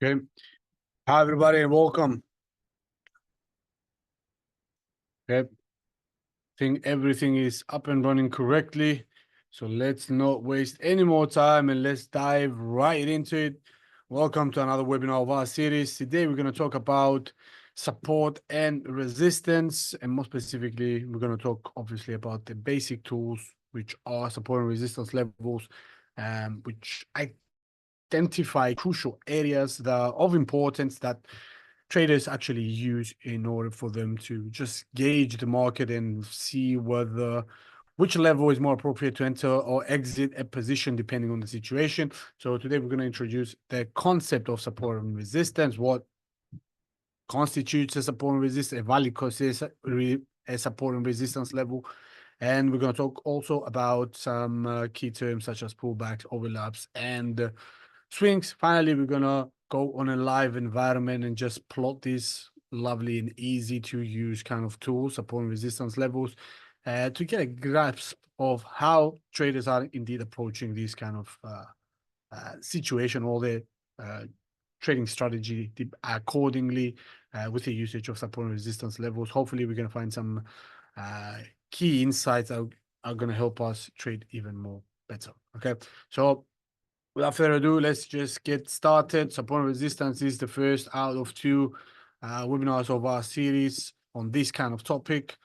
Okay. Hi, everybody, and welcome. Okay. Think everything is up and running correctly. So let's not waste any more time and let's dive right into it. Welcome to another webinar of our series. Today, we're going to talk about support and resistance. And more specifically, we're going to talk obviously about the basic tools, which are support and resistance levels, which identify crucial areas that are of importance that traders actually use in order for them to just gauge the market and see which level is more appropriate to enter or exit a position depending on the situation. So today we're going to introduce the concept of support and resistance, what constitutes a support and resistance, a valid a support and resistance level. And we're going to talk also about some key terms such as pullbacks, overlaps, and swings. Finally, we're going to go on a live environment and just plot these lovely and easy to use kind of tools, support and resistance levels, to get a grasp of how traders are indeed approaching this kind of situation, or their trading strategy accordingly with the usage of support and resistance levels. Hopefully, we're going to find some key insights that are going to help us trade even more better. Okay, so without further ado, let's just get started. Support and resistance is the first out of two webinars of our series on this kind of topic.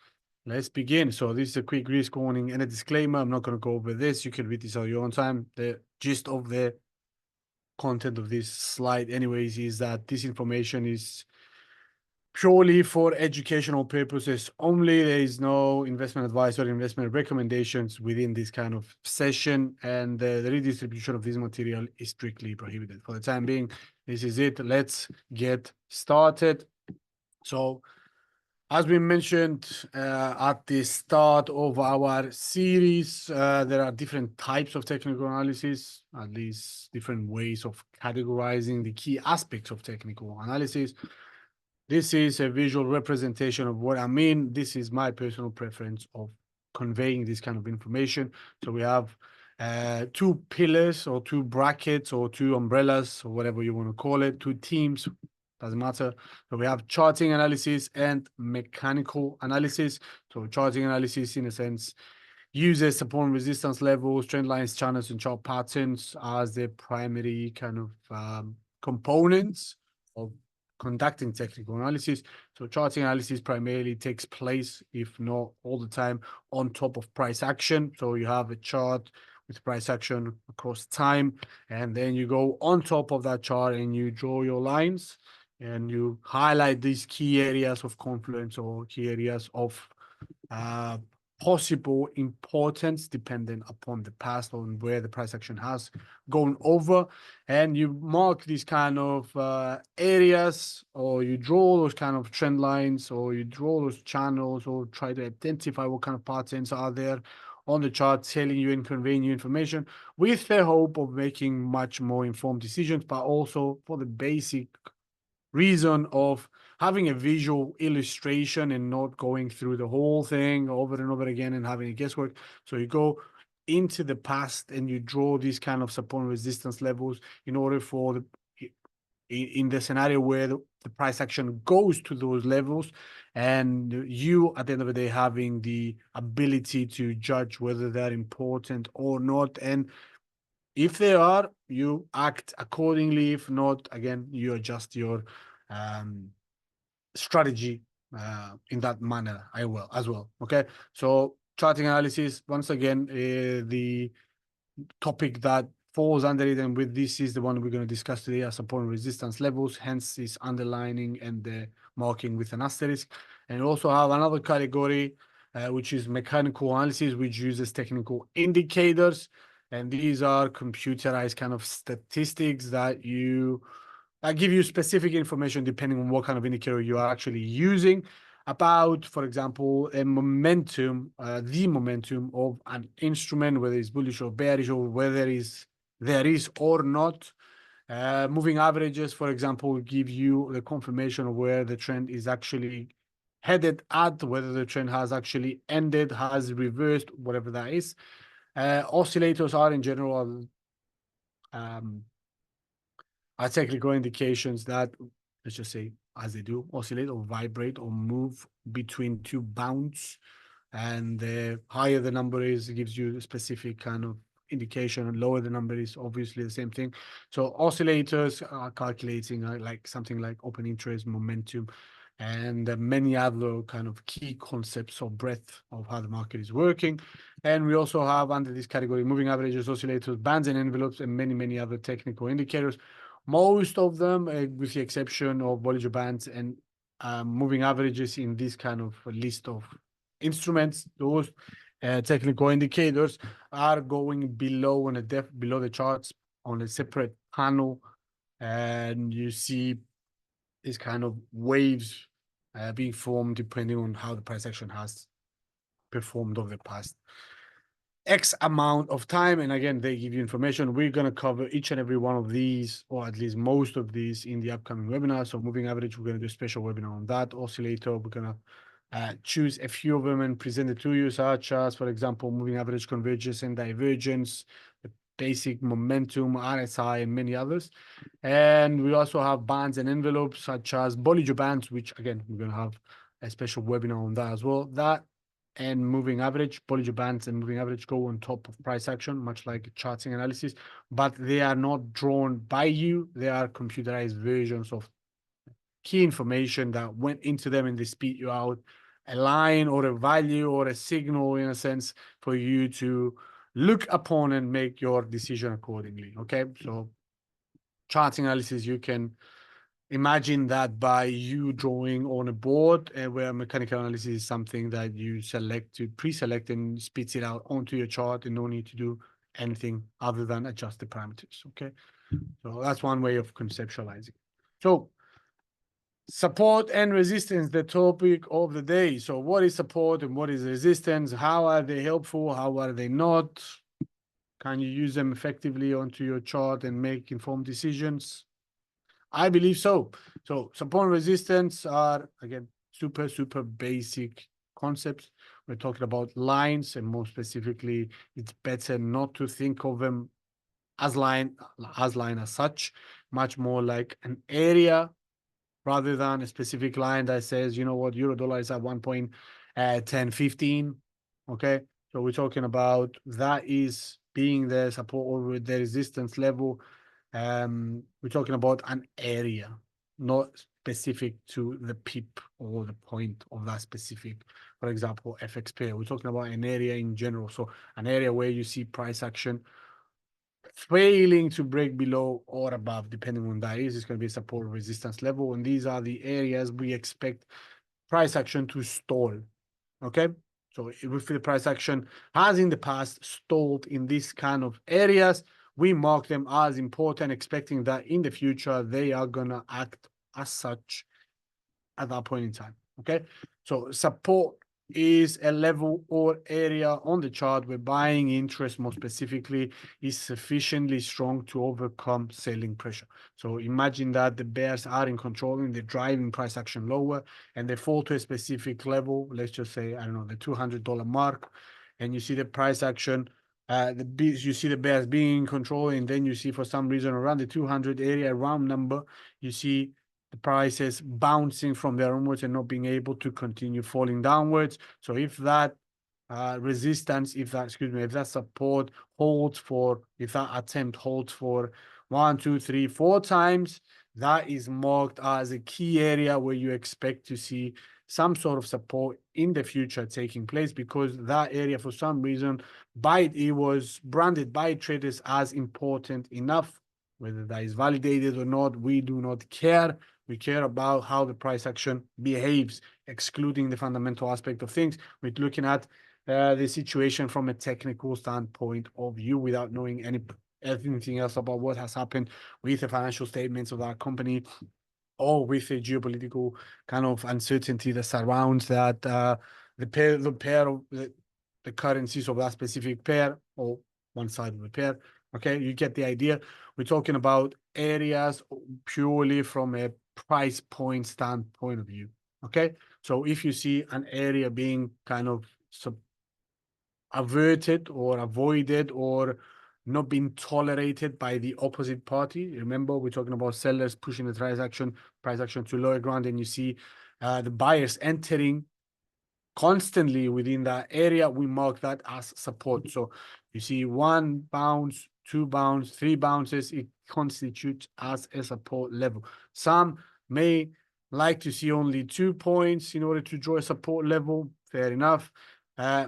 Let's begin. So this is a quick risk warning and a disclaimer. I'm not going to go over this. You can read this on your own time. The gist of the content of this slide anyways is that this information is purely for educational purposes only. There is no investment advice or investment recommendations within this kind of session, and the redistribution of this material is strictly prohibited. For the time being, this is it. Let's get started. So as we mentioned at the start of our series, there are different types of technical analysis, at least different ways of categorizing the key aspects of technical analysis. This is a visual representation of what I mean. This is my personal preference of conveying this kind of information. So we have two pillars or two brackets or two umbrellas or whatever you want to call it, two teams, doesn't matter. So we have charting analysis and mechanical analysis. So charting analysis, in a sense, uses support and resistance levels, trend lines, channels, and chart patterns as the primary kind of components of conducting technical analysis. So charting analysis primarily takes place, if not all the time, on top of price action. So you have a chart with price action across time, and then you go on top of that chart and you draw your lines and you highlight these key areas of confluence or key areas of possible importance depending upon the past on where the price action has gone over, and you mark these kind of areas, or you draw those kind of trend lines, or you draw those channels, or try to identify what kind of patterns are there on the chart, telling you and conveying you information with the hope of making much more informed decisions, but also for the basic reason of having a visual illustration and not going through the whole thing over and over again and having a guesswork. So you go into the past and you draw these kind of support and resistance levels in order for in the scenario where the price action goes to those levels, and you at the end of the day having the ability to judge whether they're important or not, and if they are, you act accordingly. If not, again, you adjust your strategy in that manner as well. Okay, so charting analysis, once again, the topic that falls under it, and with this is the one we're going to discuss today, are support and resistance levels, hence this underlining and the marking with an asterisk. And also have another category, which is mechanical analysis, which uses technical indicators. And these are computerized kind of statistics that give you specific information depending on what kind of indicator you are actually using about, for example, a momentum, the momentum of an instrument, whether it's bullish or bearish, or whether there is or not. Moving averages, for example, will give you the confirmation of where the trend is actually headed at, whether the trend has actually ended, has reversed, whatever that is. Oscillators are in general are technical indications that, let's just say, as they do, oscillate or vibrate or move between two bounds. And the higher the number is, it gives you a specific kind of indication, and lower the number is obviously the same thing. So oscillators are calculating like something like open interest, momentum, and many other kind of key concepts or breadth of how the market is working. And we also have under this category moving averages, oscillators, bands and envelopes, and many other technical indicators. Most of them, with the exception of Bollinger Bands and moving averages in this kind of list of instruments, those technical indicators are going below on a below the charts on a separate panel, and you see these kind of waves being formed depending on how the price action has performed over the past X amount of time. And again, they give you information. We're going to cover each and every one of these, or at least most of these, in the upcoming webinar. So moving average, we're going to do a special webinar on that. Oscillator, we're going to choose a few of them and present it to you, such as, for example, moving average convergence and divergence, the basic momentum, RSI, and many others. And we also have bands and envelopes, such as Bollinger Bands, which, again, we're going to have a special webinar on that as well. That and moving average, Bollinger Bands and moving average go on top of price action, much like charting analysis, but they are not drawn by you. They are computerized versions of key information that went into them, and they spit you out a line or a value or a signal, in a sense, for you to look upon and make your decision accordingly. Okay, so charting analysis, you can imagine that by you drawing on a board, where mechanical analysis is something that you select to pre-select and spits it out onto your chart, and no need to do anything other than adjust the parameters. Okay, so that's one way of conceptualizing. So support and resistance, the topic of the day. So what is support and what is resistance? How are they helpful? How are they not? Can you use them effectively onto your chart and make informed decisions? I believe so. So support and resistance are, again, super basic concepts. We're talking about lines, and more specifically, it's better not to think of them as line as such, much more like an area rather than a specific line that says, you know what, euro dollar is at 1.1015. Okay, so we're talking about that is being the support or the resistance level. We're talking about an area, not specific to the pip or the point of that specific, for example, FX pair. We're talking about an area in general. So an area where you see price action failing to break below or above, depending on that is, it's going to be a support resistance level. And these are the areas we expect price action to stall. Okay, so if the price action has in the past stalled in these kind of areas, we mark them as important, expecting that in the future they are gonna act as such at that point in time. Okay, so support is a level or area on the chart where buying interest, more specifically, is sufficiently strong to overcome selling pressure. So imagine that the bears are in control and they're driving price action lower, and they fall to a specific level, let's just say, I don't know, the $200 mark, and you see the price action, you see the bears being in control, and then you see for some reason around the 200 area, round number, you see the prices bouncing from there onwards and not being able to continue falling downwards. So if that resistance, if that support holds for, if that attempt holds for 1, 2, 3, 4 times, that is marked as a key area where you expect to see some sort of support in the future taking place, because that area, for some reason, it was branded by traders as important enough. Whether that is validated or not, we do not care. We care about how the price action behaves, excluding the fundamental aspect of things. We're looking at the situation from a technical standpoint of view, without knowing anything else about what has happened with the financial statements of that company, or with the geopolitical kind of uncertainty that surrounds that the currencies of that specific pair, or one side of the pair. Okay, you get the idea. We're talking about areas purely from a price point standpoint of view. Okay, so if you see an area being kind of averted or avoided or not being tolerated by the opposite party. Remember, we're talking about sellers pushing the price action to lower ground, and you see the buyers entering constantly within that area. We mark that as support. So you see 1 bounce, 2 bounce, 3 bounces, it constitutes as a support level. Some may like to see only 2 points in order to draw a support level. Fair enough.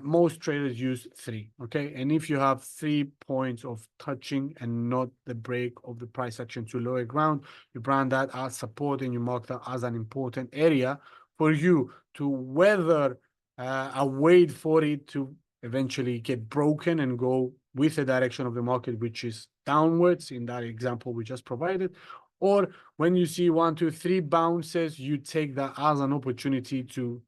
Most traders use 3. Okay, and if you have 3 points of touching and not the break of the price action to lower ground, you brand that as support and you mark that as an important area for you to weather wait for it to eventually get broken and go with the direction of the market, which is downwards in that example we just provided. Or when you see 1, 2, 3 bounces, you take that as an opportunity to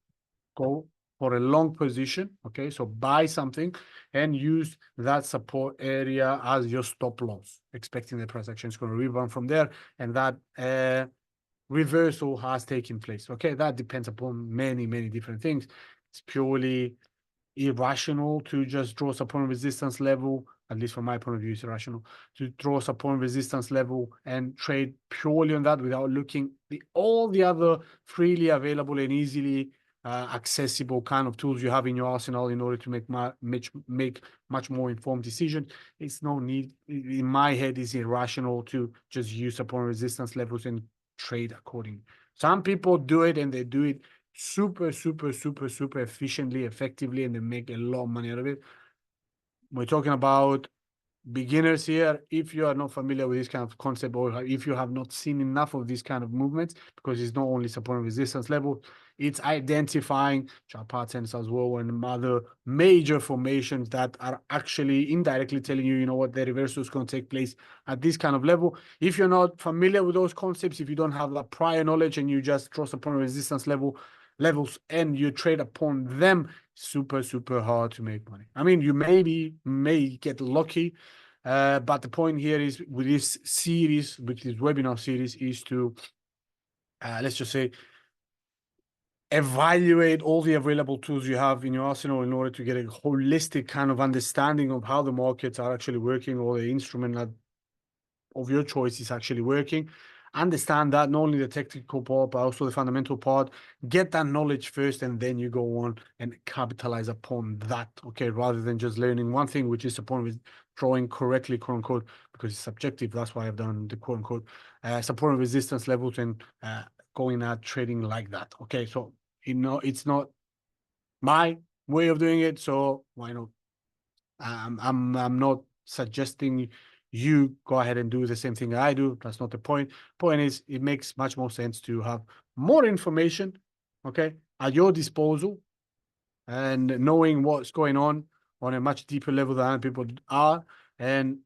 go for a long position. Okay, so buy something and use that support area as your stop loss, expecting the price action is going to rebound from there, and that reversal has taken place. Okay, that depends upon many different things. It's purely irrational to just draw support resistance level, at least from my point of view, it's irrational to draw support resistance level and trade purely on that without looking all the other freely available and easily accessible kind of tools you have in your arsenal in order to make much more informed decision. It's no need, in my head, it's irrational to just use support resistance levels and trade accordingly. Some people do it and they do it super efficiently, effectively, and they make a lot of money out of it. We're talking about beginners here. If you are not familiar with this kind of concept, or if you have not seen enough of these kind of movements, because it's not only support and resistance level, it's identifying chart patterns as well and other major formations that are actually indirectly telling you, you know what, the reversal is going to take place at this kind of level. If you're not familiar with those concepts, if you don't have that prior knowledge and you just draw support and resistance levels and you trade upon them, super hard to make money. I mean, you may get lucky, but the point here is with this series, with this webinar series, is to let's just say evaluate all the available tools you have in your arsenal in order to get a holistic kind of understanding of how the markets are actually working, or the instrument that of your choice is actually working. Understand that, not only the technical part, but also the fundamental part. Get that knowledge first, and then you go on and capitalize upon that, okay? Rather than just learning one thing, which is support with drawing correctly, quote unquote, because it's subjective. That's why I've done the quote unquote support and resistance levels and going at trading like that, okay? So, you know, it's not my way of doing it, so why not? I'm not suggesting you go ahead and do the same thing I do. That's not the point. Point is, it makes much more sense to have more information, okay, at your disposal, and knowing what's going on a much deeper level than people are, and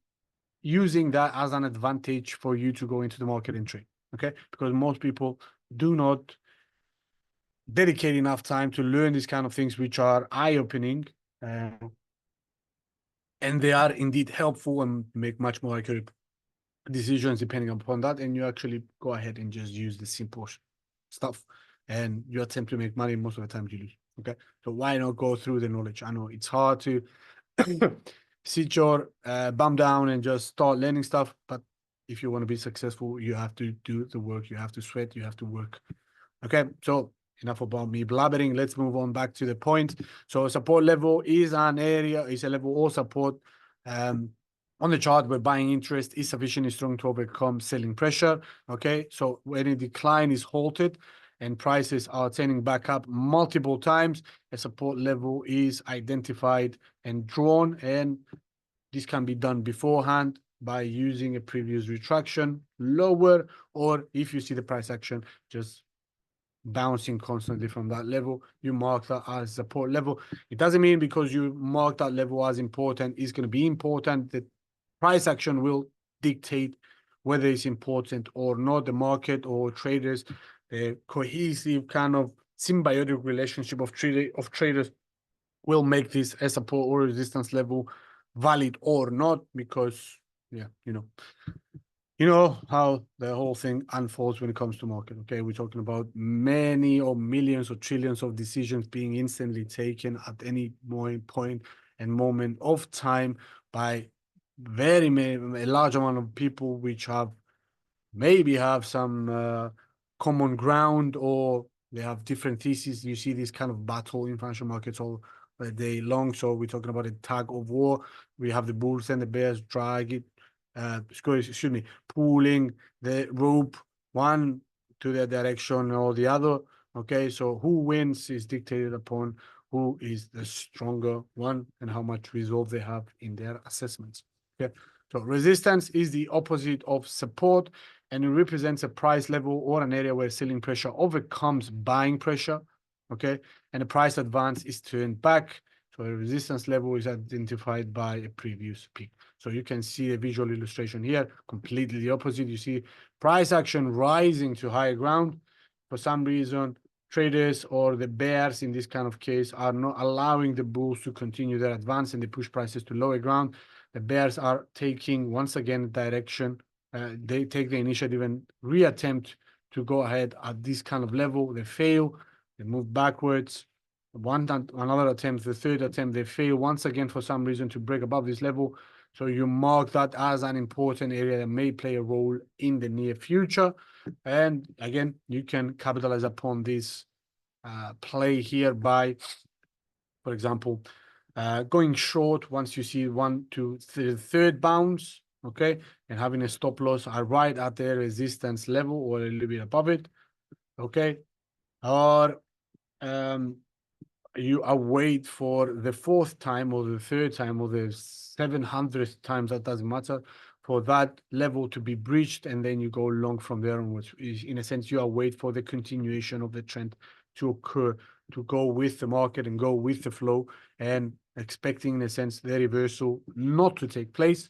using that as an advantage for you to go into the market and trade, okay? Because most people do not dedicate enough time to learn these kind of things, which are eye-opening, and they are indeed helpful and make much more accurate decisions depending upon that. And you actually go ahead and just use the simple stuff, and you attempt to make money. Most of the time you lose. Okay, so why not go through the knowledge? I know it's hard to sit your bum down and just start learning stuff, but if you want to be successful, you have to do the work. You have to sweat. You have to work. Okay, so enough about me blabbering. Let's move on back to the point. So support level is an area, is a level or support on the chart where buying interest is sufficiently strong to overcome selling pressure. Okay, so when a decline is halted and prices are turning back up multiple times, a support level is identified and drawn, and this can be done beforehand by using a previous retraction lower, or if you see the price action just bouncing constantly from that level, you mark that as support level. It doesn't mean because you mark that level as important, it's going to be important. The price action will dictate whether it's important or not. The market or traders, the cohesive kind of symbiotic relationship of traders will make this a support or resistance level valid or not, because yeah, you know how the whole thing unfolds when it comes to market. Okay, we're talking about many or millions or trillions of decisions being instantly taken at any point and moment of time by a large amount of people which maybe have some common ground, or they have different theses. You see this kind of battle in financial markets all day long. So we're talking about a tug of war. We have the bulls and the bears pulling the rope one to their direction or the other. Okay, so who wins is dictated upon who is the stronger one and how much resolve they have in their assessments. Okay, so resistance is the opposite of support, and it represents a price level or an area where selling pressure overcomes buying pressure. Okay, and the price advance is turned back. So a resistance level is identified by a previous peak. So you can see a visual illustration here, completely the opposite. You see price action rising to higher ground. For some reason, traders or the bears in this kind of case are not allowing the bulls to continue their advance, and they push prices to lower ground. The bears are taking once again direction. They take the initiative and reattempt to go ahead at this kind of level. They fail. They move backwards. Another attempt, the third attempt, they fail once again for some reason to break above this level. So you mark that as an important area that may play a role in the near future. And again, you can capitalize upon this play here by, for example, going short once you see one to the third bounce, okay, and having a stop loss right at the resistance level or a little bit above it, okay, or you await for the fourth time or the third time or the 700th times, that doesn't matter, for that level to be breached, and then you go long from there onwards. In a sense, you await for the continuation of the trend to occur, to go with the market and go with the flow, and expecting, in a sense, the reversal not to take place,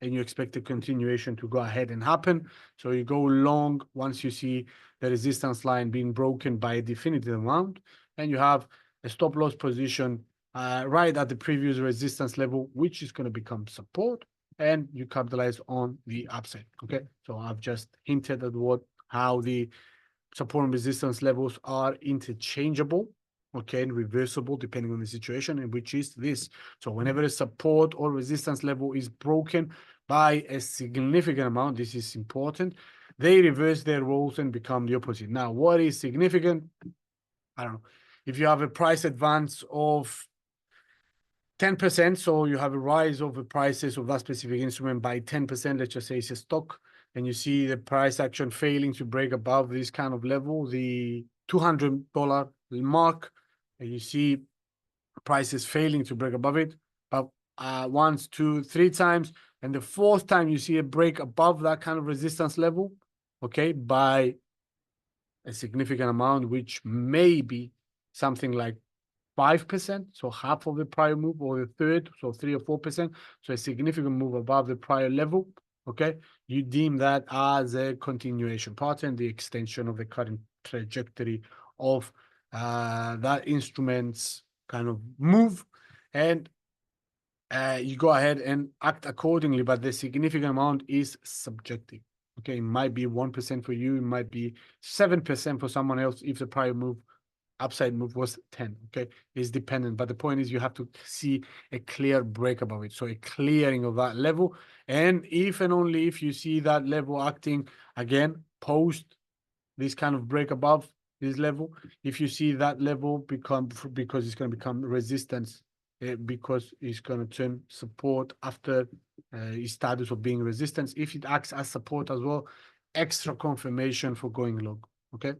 and you expect the continuation to go ahead and happen. So you go long once you see the resistance line being broken by a definitive amount, and you have a stop loss position right at the previous resistance level, which is going to become support, and you capitalize on the upside. Okay, so I've just hinted at how the support and resistance levels are interchangeable, okay, and reversible depending on the situation, and which is this. So whenever a support or resistance level is broken by a significant amount, this is important, they reverse their roles and become the opposite. Now, what is significant? I don't know. If you have a price advance of 10%, so you have a rise of the prices of that specific instrument by 10%, let's just say it's a stock, and you see the price action failing to break above this kind of level, the $200 mark, and you see prices failing to break above it, but once, two, three times, and the fourth time you see a break above that kind of resistance level, okay, by a significant amount, which may be something like 5%, so half of the prior move, or the third, so 3 or 4%, so a significant move above the prior level, okay, you deem that as a continuation pattern, the extension of the current trajectory of that instrument's kind of move, and you go ahead and act accordingly, but the significant amount is subjective. Okay, it might be 1% for you, it might be 7% for someone else if the prior move, upside move, was 10. Okay, it's dependent, but the point is you have to see a clear break above it, so a clearing of that level, and if and only if you see that level acting again post this kind of break above this level, if you see that level become, because it's going to become resistance, because it's going to turn support after its status of being resistance, if it acts as support as well, extra confirmation for going long. Okay,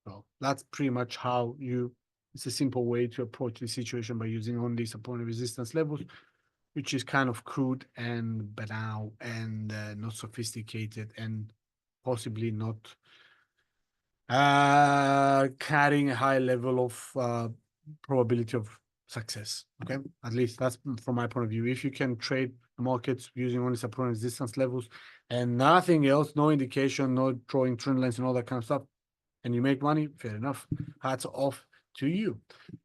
so that's pretty much how it's a simple way to approach the situation by using only support and resistance levels, which is kind of crude and banal and not sophisticated, and possibly not carrying a high level of probability of success. Okay, at least that's from my point of view. If you can trade the markets using only support and resistance levels and nothing else, no indication, no drawing trend lines and all that kind of stuff, and you make money, fair enough, hats off to you.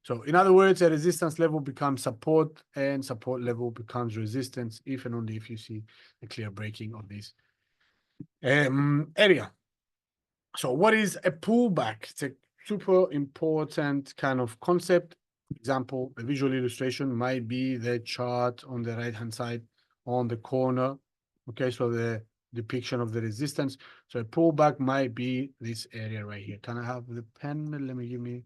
So in other words, a resistance level becomes support and support level becomes resistance if and only if you see a clear breaking of this area. So what is a pullback? It's a super important kind of concept. Example, a visual illustration might be the chart on the right-hand side on the corner. Okay, so the depiction of the resistance. So a pullback might be this area right here. Can I have the pen? Let me give me,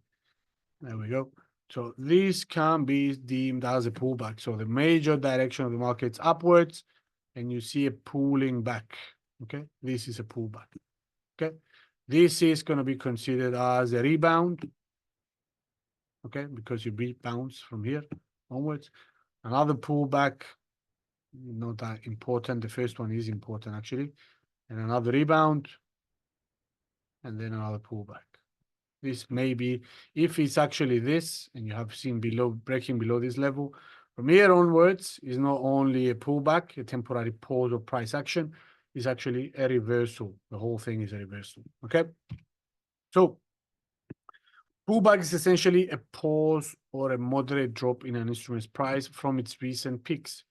there we go. So this can be deemed as a pullback. So the major direction of the market's upwards, and you see a pulling back. Okay, this is a pullback. Okay, this is going to be considered as a rebound. Okay, because you bounce from here onwards. Another pullback, not that important. The first one is important actually. And another rebound, and then another pullback. This may be, if it's actually this, and you have seen below, breaking below this level, from here onwards is not only a pullback, a temporary pause of price action, is actually a reversal. The whole thing is a reversal. Okay. So pullback is essentially a pause or a moderate drop in an instrument's price from its recent peaks.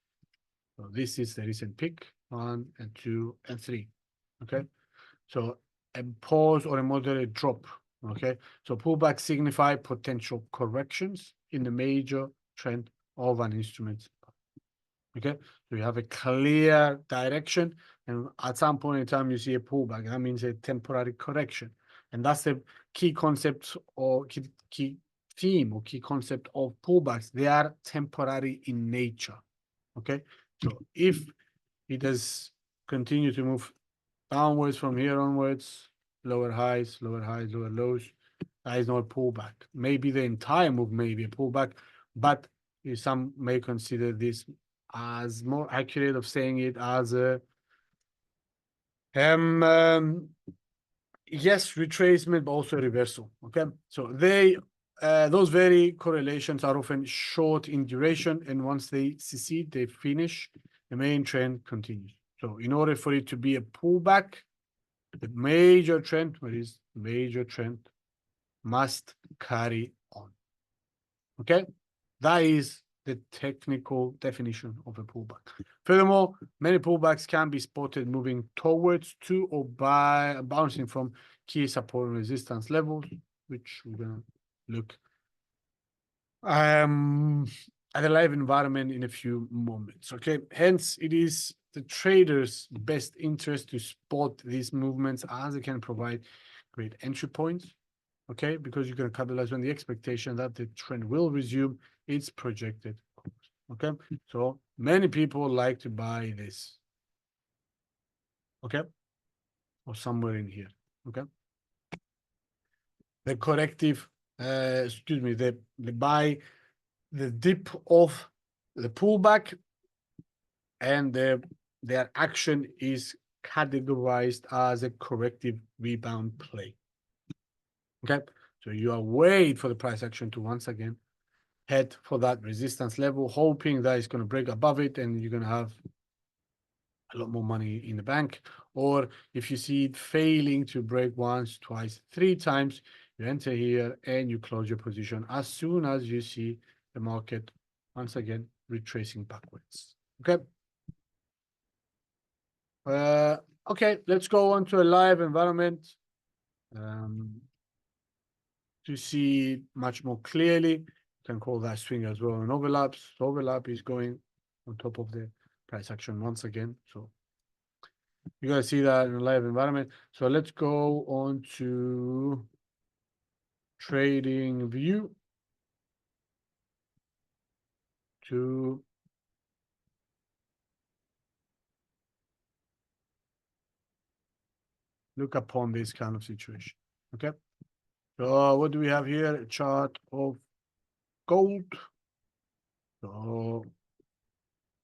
So this is the recent peak, 1 and 2 and 3. Okay. So a pause or a moderate drop. Okay. So pullbacks signify potential corrections in the major trend of an instrument. Okay. So you have a clear direction, and at some point in time you see a pullback. That means a temporary correction. And that's the key concept or key theme or key concept of pullbacks. They are temporary in nature. Okay. So if it does continue to move downwards from here onwards, lower highs, lower highs, lower lows, that is not a pullback. Maybe the entire move may be a pullback, but some may consider this as more accurate of saying it as a yes, retracement, but also reversal. Okay, so those very correlations are often short in duration, and once they succeed, they finish, the main trend continues. So in order for it to be a pullback, the major trend, what is major trend, must carry on. Okay, that is the technical definition of a pullback. Furthermore, many pullbacks can be spotted moving towards to or by bouncing from key support and resistance levels, which we're gonna look at a live environment in a few moments. Okay, hence it is the trader's best interest to spot these movements as it can provide great entry points. Okay, because you can capitalize on the expectation that the trend will resume its projected course. Okay, so many people like to buy this. Okay, or somewhere in here. Okay, the corrective, excuse me, the buy the dip of the pullback, and their action is categorized as a corrective rebound play. Okay, so you are waiting for the price action to once again head for that resistance level, hoping that it's going to break above it and you're going to have a lot more money in the bank. Or if you see it failing to break once, twice, 3 times, you enter here and you close your position as soon as you see the market once again retracing backwards. Okay. Okay, let's go on to a live environment to see much more clearly. You can call that swing as well an overlap. So overlap is going on top of the price action once again. So you gotta see that in a live environment. So let's go on to trading view to look upon this kind of situation. Okay. So what do we have here? A chart of gold. So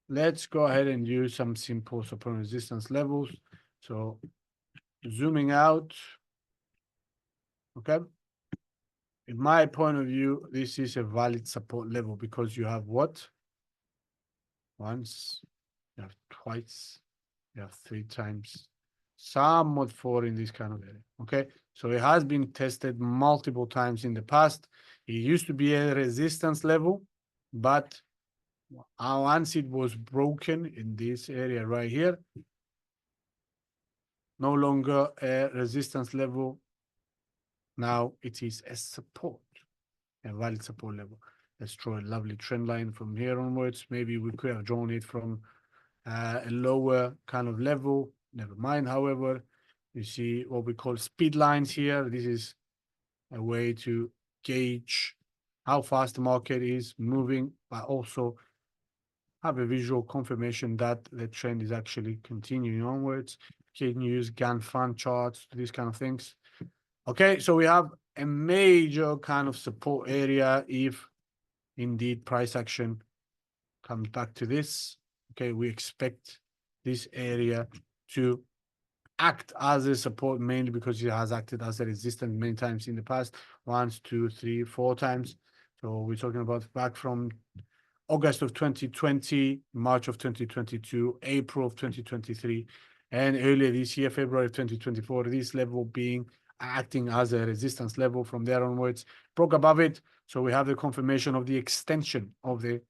let's go ahead and use some simple support resistance levels. So zooming out. Okay. In my point of view, this is a valid support level because you have what? Once, you have twice, you have 3 times, somewhat 4 in this kind of area. Okay, so it has been tested multiple times in the past. It used to be a resistance level, but once it was broken in this area right here, no longer a resistance level. Now it is a support, a valid support level. Let's draw a lovely trend line from here onwards. Maybe we could have drawn it from a lower kind of level. Never mind, however, you see what we call speed lines here. This is a way to gauge how fast the market is moving, but also have a visual confirmation that the trend is actually continuing onwards. You can use Gantt fan charts, these kind of things. Okay, so we have a major kind of support area if indeed price action comes back to this. Okay, we expect this area to act as a support mainly because it has acted as a resistance many times in the past, once, two, three, four times. So we're talking about back from August of 2020, March of 2022, April of 2023, and earlier this year, February of 2024, this level being acting as a resistance level. From there onwards, broke above it. So we have the confirmation of the extension of the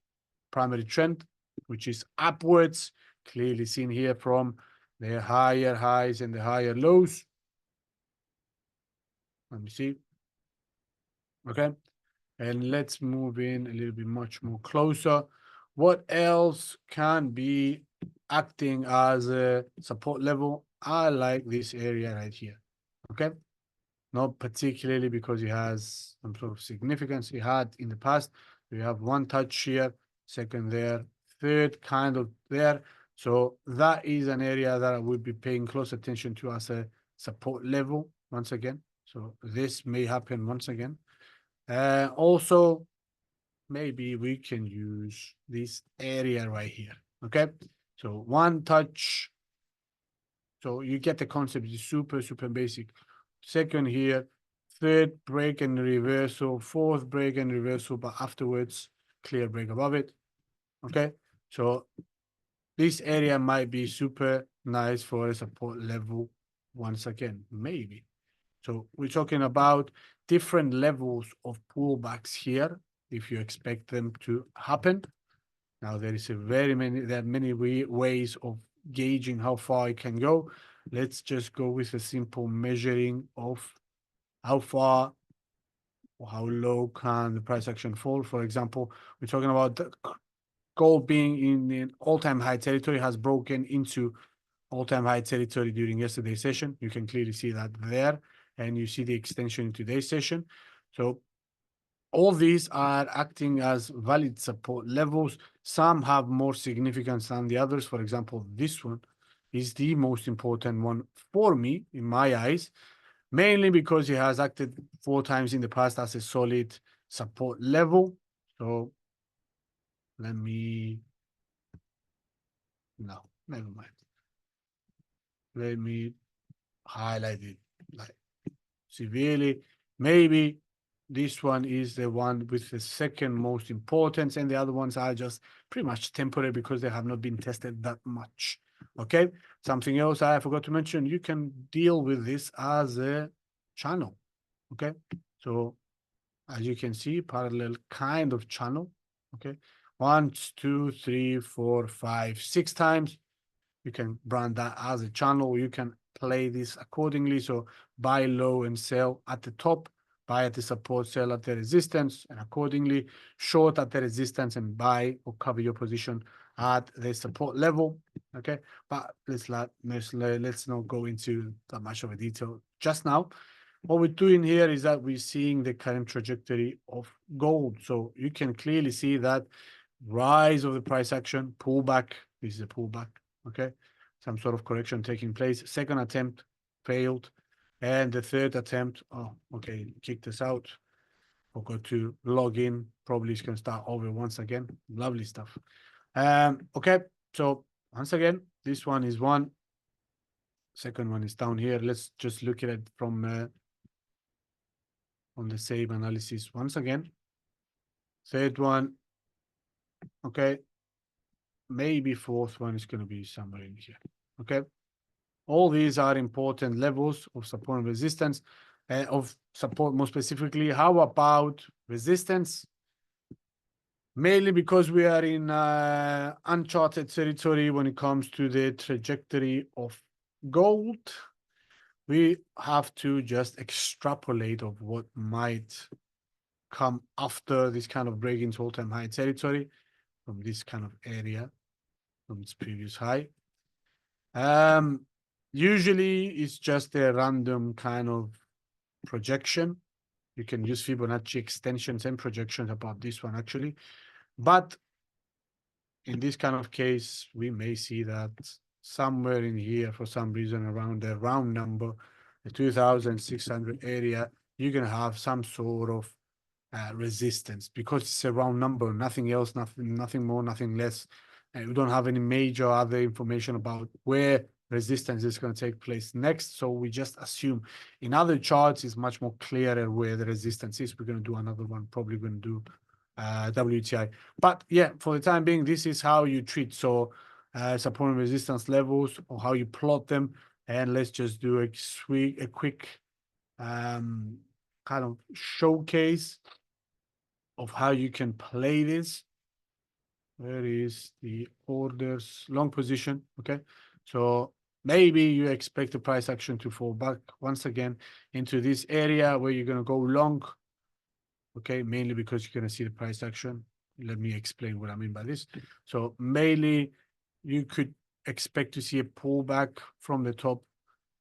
primary trend, which is upwards, clearly seen here from the higher highs and the higher lows. Let me see. Okay. And let's move in a little bit much more closer. What else can be acting as a support level? I like this area right here. Okay. Not particularly because it has some sort of significance it had in the past. We have one touch here, second there, third kind of there. So that is an area that I would be paying close attention to as a support level once again. So this may happen once again. Also, maybe we can use this area right here. Okay. So one touch. So you get the concept. It's super, super basic. Second here, third break and reversal, fourth break and reversal, but afterwards, clear break above it. Okay. So this area might be super nice for a support level once again, maybe. So we're talking about different levels of pullbacks here, if you expect them to happen. Now there are many ways of gauging how far it can go. Let's just go with a simple measuring of how far or how low can the price action fall. For example, we're talking about the gold being in an all-time high territory, has broken into all-time high territory during yesterday's session. You can clearly see that there, and you see the extension in today's session. So all these are acting as valid support levels. Some have more significance than the others. For example, this one is the most important one for me, in my eyes, mainly because it has acted four times in the past as a solid support level. So let me, no, never mind. Let me highlight it like severely. Maybe this one is the one with the second most importance, and the other ones are just pretty much temporary because they have not been tested that much. Okay. Something else I forgot to mention, you can deal with this as a channel. Okay. So as you can see, parallel kind of channel. Okay. 1, 2, 3, 4, 5, 6 times. You can brand that as a channel. You can play this accordingly. So buy low and sell at the top, buy at the support, sell at the resistance, and accordingly short at the resistance and buy or cover your position at the support level. Okay, but let's not go into that much of a detail just now. What we're doing here is that we're seeing the current trajectory of gold. So you can clearly see that rise of the price action, pullback. This is a pullback. Okay, some sort of correction taking place. Second attempt failed, and the third attempt, oh, okay, kicked us out. Forgot to log in. Probably it's gonna start over once again. Lovely stuff. Okay, so once again, this one is one. Second one is down here. Let's just look at it from on the same analysis once again. Third one, okay. Maybe fourth one is going to be somewhere in here. Okay. All these are important levels of support and resistance, of support more specifically. How about resistance? Mainly because we are in uncharted territory when it comes to the trajectory of gold. We have to just extrapolate of what might come after this kind of break into all-time high territory from this kind of area. from its previous high. Um, Usually it's just a random kind of projection. You can use Fibonacci extensions and projections about this one actually. But in this kind of case, we may see that somewhere in here, for some reason, around the round number, the 2,600 area, you're going to have some sort of resistance because it's a round number, nothing else, nothing more, nothing less. And we don't have any major other information about where resistance is going to take place next. So we just assume in other charts, it's much more clearer where the resistance is. We're going to do another one, probably going to do WTI. But yeah, for the time being, this is how you treat. So support and resistance levels or how you plot them. And let's just do a quick kind of showcase of how you can play this. Where is the orders long position? Okay. So maybe you expect the price action to fall back once again into this area where you're going to go long. Okay, mainly because you're going to see the price action. Let me explain what I mean by this. So mainly you could expect to see a pullback from the top.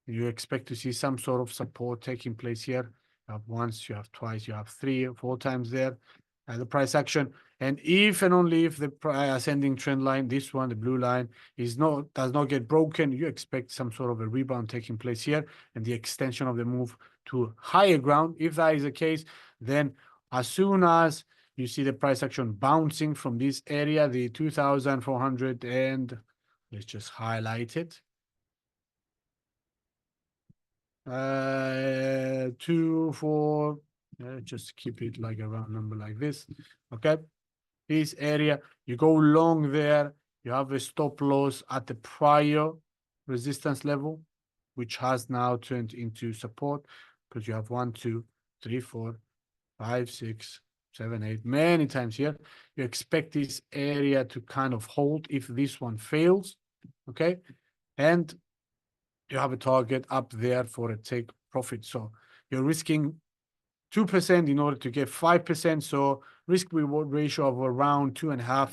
You expect to see some sort of support taking place here. You have once, you have twice, you have 3 or 4 times there. The price action, and if and only if the ascending trend line, this one, the blue line, does not get broken, you expect some sort of a rebound taking place here and the extension of the move to higher ground. If that is the case, then as soon as you see the price action bouncing from this area, the 2,400, and let's just highlight it. 2, 4, just keep it like a round number like this. Okay. This area, you go long there, you have a stop loss at the prior resistance level, which has now turned into support because you have 1, 2, 3, 4, 5, 6, 7, 8, many times here. You expect this area to kind of hold if this one fails. Okay. And you have a target up there for a take profit. So you're risking 2% in order to get 5%. So risk reward ratio of around 2.5.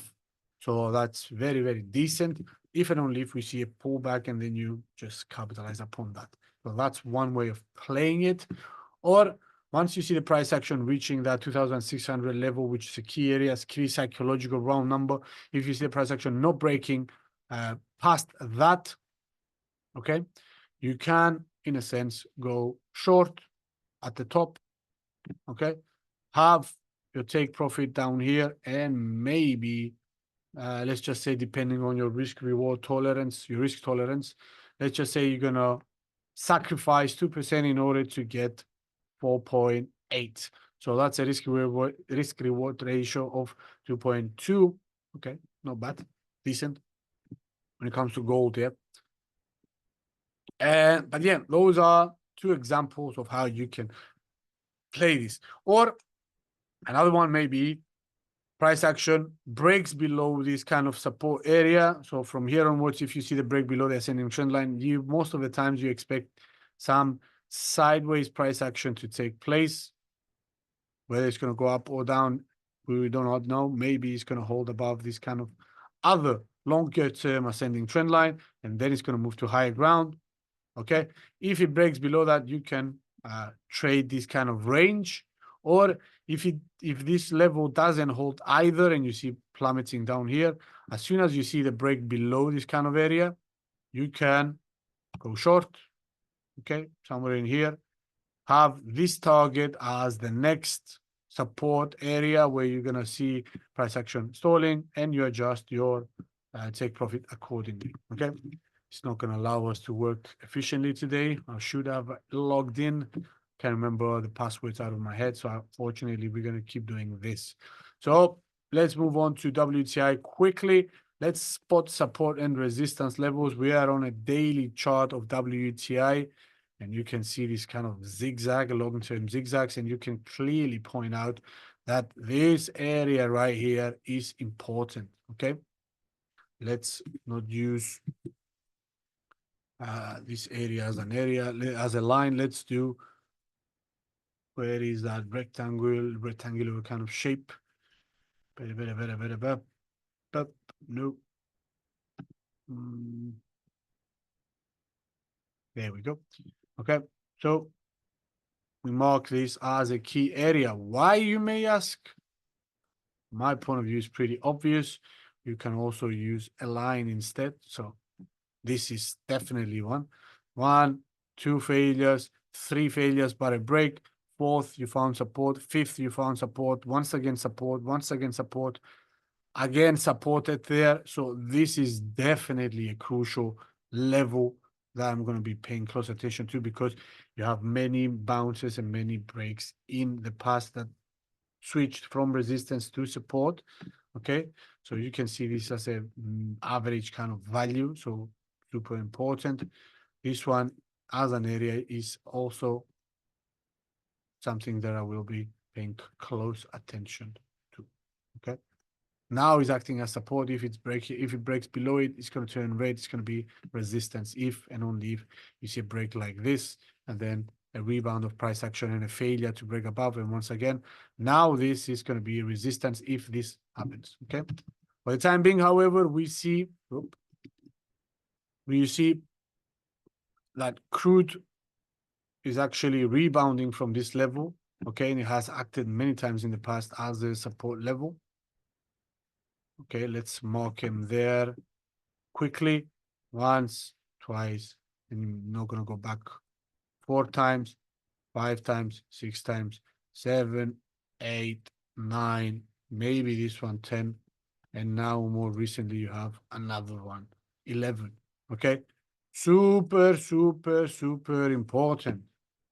So that's very, very decent. If and only if we see a pullback and then you just capitalize upon that. So that's one way of playing it. Or once you see the price action reaching that 2,600 level, which is a key area, it's key psychological round number. If you see the price action not breaking past that, okay, you can, in a sense, go short at the top, okay, have your take profit down here, and maybe, let's just say, depending on your risk reward tolerance, your risk tolerance, let's just say you're going to sacrifice 2% in order to get 4.8. So that's a risk reward ratio of 2.2. Okay, not bad, decent when it comes to gold, yeah. But yeah, those are 2 examples of how you can play this. Or another one may be price action breaks below this kind of support area. So from here onwards, if you see the break below the ascending trend line, most of the times you expect some sideways price action to take place. Whether it's going to go up or down, we do not know. Maybe it's going to hold above this kind of other longer term ascending trend line, and then it's going to move to higher ground. Okay, if it breaks below that, you can trade this kind of range. Or if this level doesn't hold either and you see plummeting down here, as soon as you see the break below this kind of area, you can go short. Okay, somewhere in here, have this target as the next support area where you're going to see price action stalling, and you adjust your take profit accordingly. Okay, it's not going to allow us to work efficiently today. I should have logged in. Can't remember the passwords out of my head, so unfortunately we're going to keep doing this. So let's move on to WTI quickly. Let's spot support and resistance levels. We are on a daily chart of WTI, and you can see this kind of zigzag, long-term zigzags, and you can clearly point out that this area right here is important. Okay, let's not use this area as an area, as a line. Let's do, where is that rectangular kind of shape? No, There we go. Okay, so we mark this as a key area. Why, you may ask? My point of view is pretty obvious. You can also use a line instead. So this is definitely one. One, two failures, three failures, but a break. Fourth, you found support. Fifth, you found support. Once again, support. Once again, support. Again, supported there. So this is definitely a crucial level that I'm going to be paying close attention to, because you have many bounces and many breaks in the past that switched from resistance to support. Okay, so you can see this as a average kind of value, so super important. This one as an area is also something that I will be paying close attention to. Okay, now it's acting as support. If it breaks below it, it's going to turn red. It's going to be resistance if and only if you see a break like this, and then a rebound of price action and a failure to break above. And once again, now this is going to be resistance if this happens. Okay. For the time being, however, we see that crude is actually rebounding from this level. Okay, and it has acted many times in the past as a support level. Okay, let's mark him there quickly. Once, twice, and you're not going to go back 4 times, 5 times, 6 times, 7, 8, 9, maybe this one 10, and now more recently you have another one 11. Okay, super important.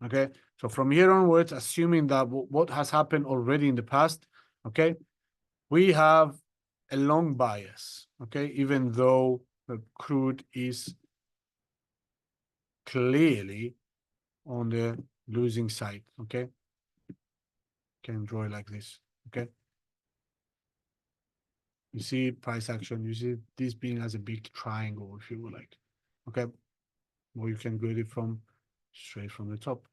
Okay, so from here onwards, assuming that what has happened already in the past, okay, we have a long bias. Okay, even though the crude is clearly on the losing side. Okay, can draw it like this. Okay, you see price action, you see this being as a big triangle, if you would like. Okay, or you can get it from straight from the top.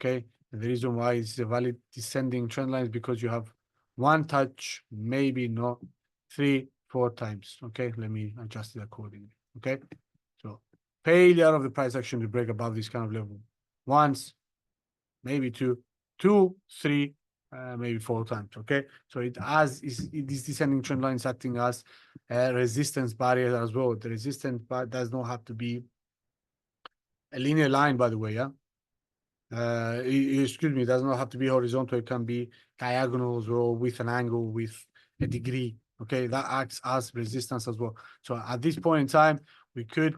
Okay, and the reason why it's a valid descending trend line is because you have one touch, maybe not 3, 4 times. Okay, let me adjust it accordingly. Okay, so failure of the price action to break above this kind of level once, maybe two, 3, maybe 4 times. Okay, so this descending trend line is acting as a resistance barrier as well. The resistance bar does not have to be a linear line, by the way. Yeah, excuse me, it does not have to be horizontal. It can be diagonal as well, with an angle, with a degree. Okay, that acts as resistance as well. So at this point in time, we could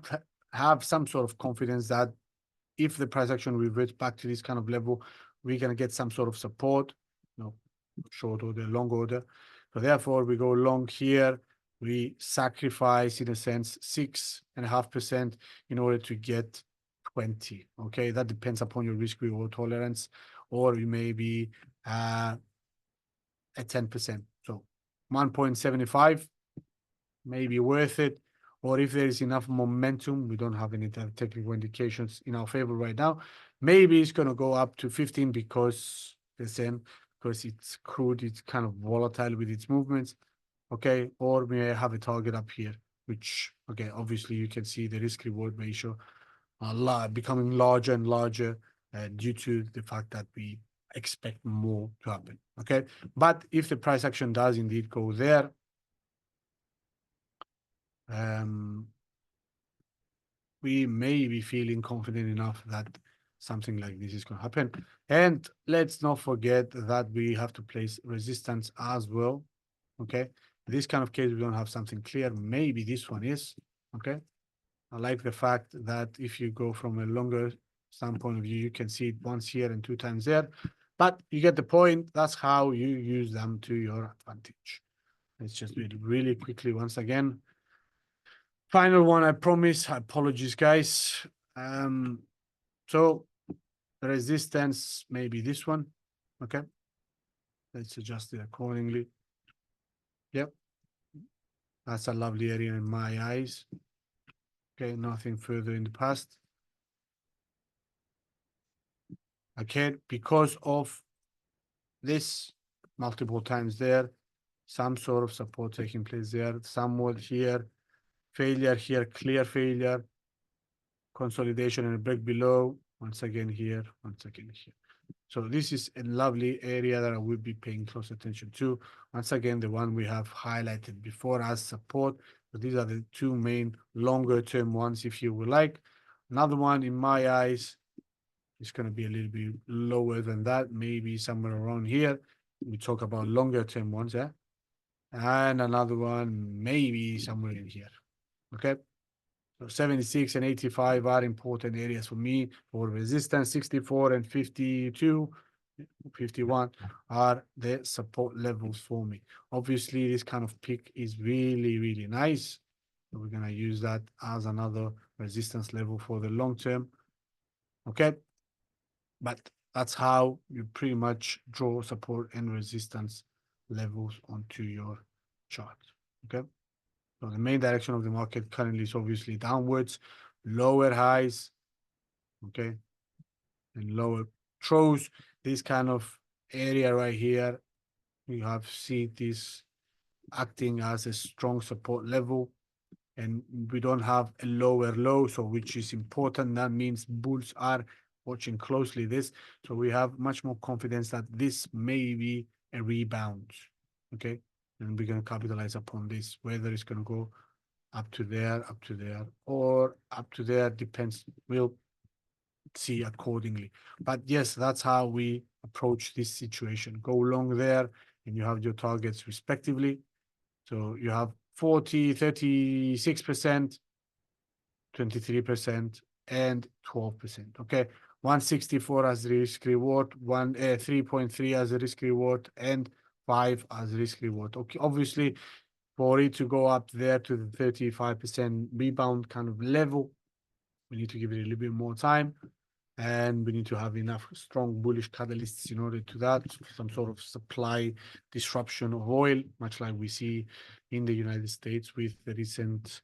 have some sort of confidence that if the price action reverts back to this kind of level, we're going to get some sort of support, short order, long order. So therefore, we go long here. We sacrifice, in a sense, 6.5% in order to get 20. Okay, that depends upon your risk reward tolerance, or you may be at 10%. So 1.75 may be worth it. Or if there is enough momentum, we don't have any technical indications in our favor right now. Maybe it's going to go up to 15 because it's crude, it's kind of volatile with its movements. Okay, or we may have a target up here, which, okay, obviously you can see the risk reward ratio becoming larger and larger due to the fact that we expect more to happen. Okay, but if the price action does indeed go there, we may be feeling confident enough that something like this is going to happen. And let's not forget that we have to place resistance as well. Okay, in this kind of case, we don't have something clear. Maybe this one is. Okay, I like the fact that if you go from a longer standpoint of view, you can see it once here and 2 times there. But you get the point. That's how you use them to your advantage. Let's just do it really quickly once again. Final one, I promise. Apologies, guys. So the resistance may be this one. Okay. Let's adjust it accordingly. Yep. That's a lovely area in my eyes. Okay, nothing further in the past. Okay, because of this multiple times there, some sort of support taking place there, somewhat here, failure here, clear failure, consolidation and a break below. Once again here, once again here. So this is a lovely area that I will be paying close attention to. Once again, the one we have highlighted before as support. So these are the two main longer term ones, if you would like. Another one in my eyes is going to be a little bit lower than that, maybe somewhere around here. We talk about longer term ones, yeah. And another one, maybe somewhere in here. Okay. So 76 and 85 are important areas for me for resistance. 64 and 52, 51 are the support levels for me. Obviously, this kind of pick is really, really nice. So we're going to use that as another resistance level for the long term. Okay. But that's how you pretty much draw support and resistance levels onto your chart. Okay. So the main direction of the market currently is obviously downwards, lower highs, okay, and lower throws. This kind of area right here, you have seen this acting as a strong support level, and we don't have a lower low, so which is important. That means bulls are watching closely this, so we have much more confidence that this may be a rebound, okay, and we're going to capitalize upon this. Whether it's going to go up to there, or up to there, depends. We'll see accordingly. But yes, that's how we approach this situation. Go long there, and you have your targets respectively. So you have 40, 36%, 23%, and 12%. Okay. 164 as the risk reward, 3.3 as a risk reward, and 5 as risk reward. Okay, obviously, for it to go up there to the 35% rebound kind of level, we need to give it a little bit more time, and we need to have enough strong bullish catalysts in order to that, some sort of supply disruption of oil, much like we see in the United States with the recent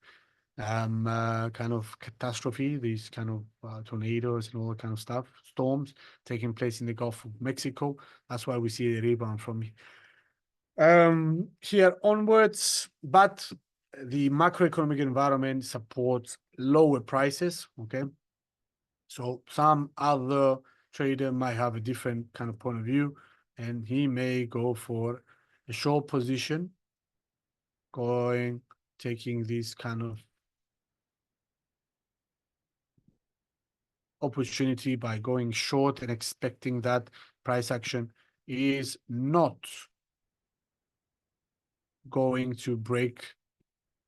kind of catastrophe, these kind of tornadoes and all that kind of stuff, storms taking place in the Gulf of Mexico. That's why we see a rebound from here onwards, but the macroeconomic environment supports lower prices. Okay, so some other trader might have a different kind of point of view, and he may go for a short position, taking this kind of opportunity by going short and expecting that price action is not going to break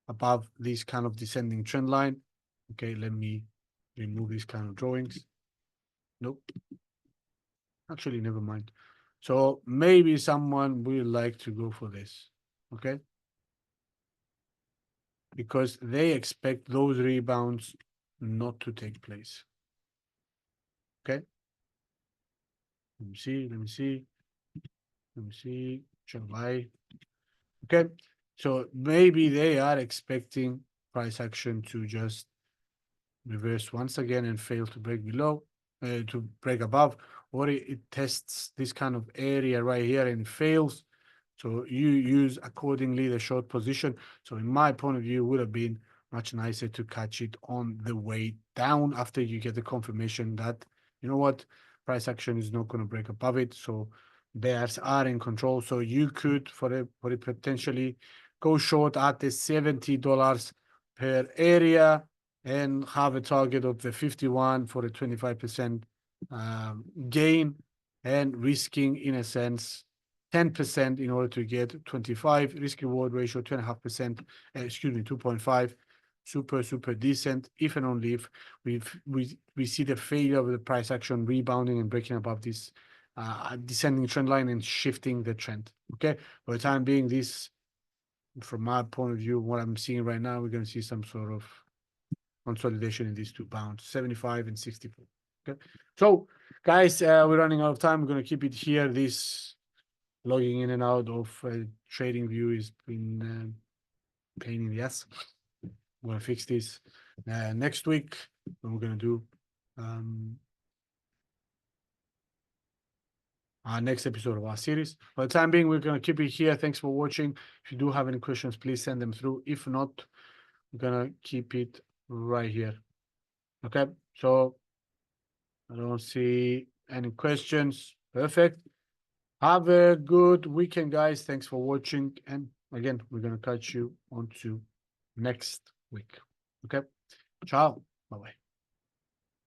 above this kind of descending trend line. Okay, let me remove these kind of drawings. Nope. Actually, never mind. So maybe someone will like to go for this. Okay. Because they expect those rebounds not to take place. Okay. Let me see. Let me see. Let me see. July. Okay. So maybe they are expecting price action to just reverse once again and fail to break below, to break above, or it tests this kind of area right here and fails. So you use accordingly the short position. So in my point of view, it would have been much nicer to catch it on the way down after you get the confirmation that, you know what, price action is not going to break above it. So bears are in control. So you could, for it potentially go short at the $70 per area and have a target of the 51 for a 25% gain, and risking, in a sense, 10% in order to get 25. Risk reward ratio 2.5%, 2.5. Super decent. If and only if we see the failure of the price action rebounding and breaking above this descending trend line and shifting the trend. Okay, for the time being, this, from my point of view, what I'm seeing right now, we're going to see some sort of consolidation in these two bounds, 75 and 64. Okay, so guys, we're running out of time. We're going to keep it here. This logging in and out of trading view has been pain in the ass. I'm going to fix this next week, and we're going to do our next episode of our series. For the time being, we're going to keep it here. Thanks for watching. If you do have any questions, please send them through. If not, I'm gonna keep it right here. Okay, so I don't see any questions. Perfect. Have a good weekend, guys. Thanks for watching. And again, we're gonna catch you on to next week. Okay. Ciao. Bye bye.